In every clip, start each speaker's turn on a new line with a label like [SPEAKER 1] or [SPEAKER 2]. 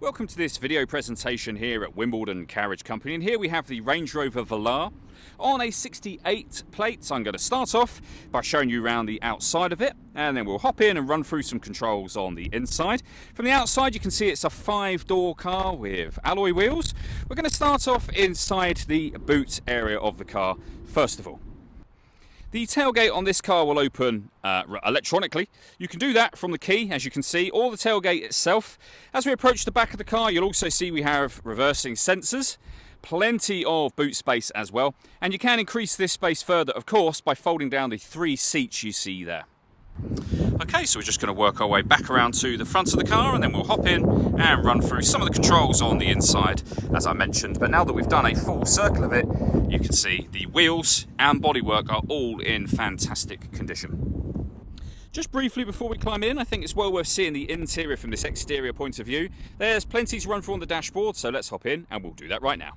[SPEAKER 1] Welcome to this video presentation here at Wimbledon Carriage Company, and here we have the Range Rover Velar on a 68 plate. So I'm going to start off by showing you around the outside of it, and then we'll hop in and run through some controls on the inside. From the outside you can see it's a 5-door car with alloy wheels. We're going to start off inside the boot area of the car first of all. The tailgate on this car will open electronically. You can do that from the key, as you can see, or the tailgate itself. As we approach the back of the car, you'll also see we have reversing sensors, plenty of boot space as well, and you can increase this space further, of course, by folding down the 3 seats you see there. Okay, so we're just going to work our way back around to the front of the car, and then we'll hop in and run through some of the controls on the inside, as I mentioned. But now that we've done a full circle of it, you can see the wheels and bodywork are all in fantastic condition. Just briefly before we climb in, I think it's well worth seeing the interior from this exterior point of view. There's plenty to run through on the dashboard, so let's hop in and we'll do that right now.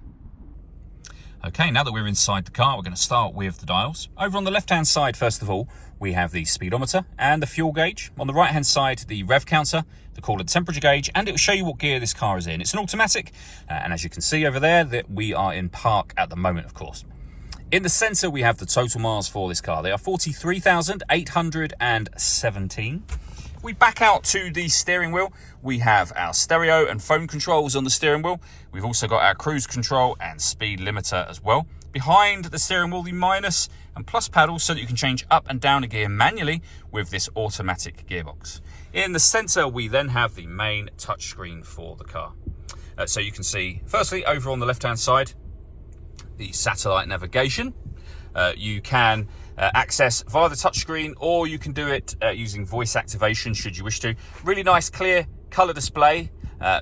[SPEAKER 1] Okay, now that we're inside the car, we're going to start with the dials. Over on the left-hand side, first of all, we have the speedometer and the fuel gauge. On the right-hand side, the rev counter, the coolant temperature gauge, and it will show you what gear this car is in. It's an automatic, and as you can see over there, that we are in park at the moment, of course. In the centre, we have the total miles for this car. They are 43,817. We back out to the steering wheel. We have our stereo and phone controls on the steering wheel. We've also got our cruise control and speed limiter as well. Behind the steering wheel, the minus and plus paddles so that you can change up and down a gear manually with this automatic gearbox. In the centre, we then have the main touchscreen for the car. So you can see, firstly, over on the left-hand side, the satellite navigation. You can access via the touchscreen, or you can do it using voice activation should you wish to. Really nice clear colour display,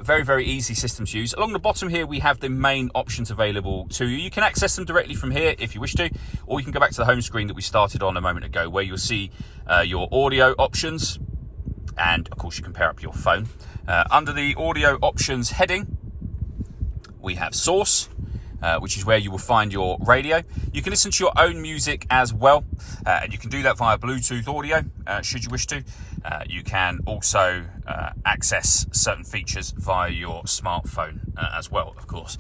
[SPEAKER 1] very easy system to use. Along the bottom here we have the main options available to you. You can access them directly from here if you wish to, or you can go back to the home screen that we started on a moment ago, where you'll see your audio options, and of course you can pair up your phone. Under the audio options heading we have source, which is where you will find your radio. You can listen to your own music as well, and you can do that via Bluetooth audio should you wish to. You can also access certain features via your smartphone as well, of course.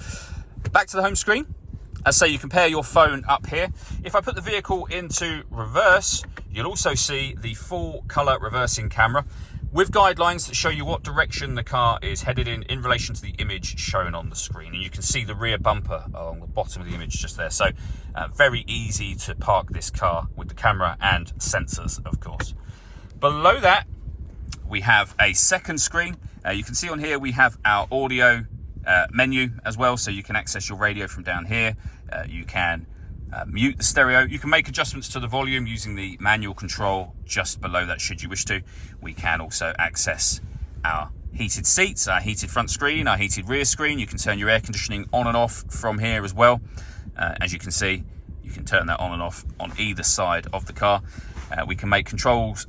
[SPEAKER 1] Back to the home screen. As I say, you can pair your phone up here. If I put the vehicle into reverse, you'll also see the full colour reversing camera with guidelines that show you what direction the car is headed in relation to the image shown on the screen. And you can see the rear bumper along the bottom of the image just there. So very easy to park this car with the camera and sensors, of course. Below that, we have a second screen. You can see on here we have our audio menu as well, so you can access your radio from down here. You can mute the stereo. You can make adjustments to the volume using the manual control just below that should you wish to. We can also access our heated seats, our heated front screen, our heated rear screen. You can turn your air conditioning on and off from here as well. As you can see, you can turn that on and off on either side of the car. We can make controls,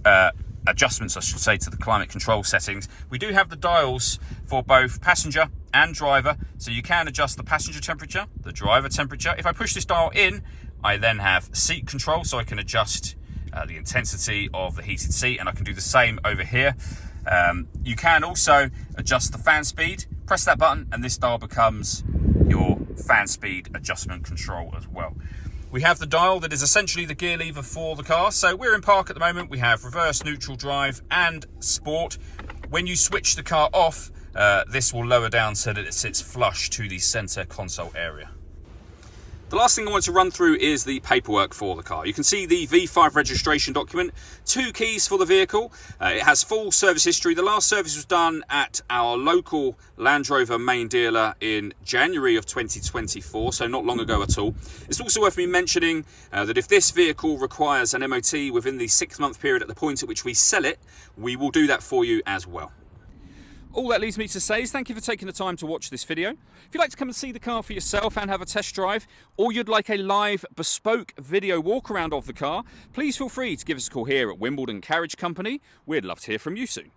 [SPEAKER 1] adjustments I should say, to the climate control settings. We do have the dials for both passenger and driver, so you can adjust the passenger temperature, the driver temperature. If I push this dial in, I then have seat control, so I can adjust the intensity of the heated seat, and I can do the same over here. You can also adjust the fan speed. Press that button and this dial becomes your fan speed adjustment control as well. We have the dial that is essentially the gear lever for the car. So we're in park at the moment. We have reverse, neutral, drive and sport. When you switch the car off, this will lower down so that it sits flush to the center console area. The last thing I want to run through is the paperwork for the car. You can see the V5 registration document, 2 keys for the vehicle. It has full service history. The last service was done at our local Land Rover main dealer in January of 2024, so not long ago at all. It's also worth me mentioning that if this vehicle requires an MOT within the 6-month period at the point at which we sell it, we will do that for you as well. All that leaves me to say is thank you for taking the time to watch this video. If you'd like to come and see the car for yourself and have a test drive, or you'd like a live bespoke video walk around of the car, please feel free to give us a call here at Wimbledon Carriage Company. We'd love to hear from you soon.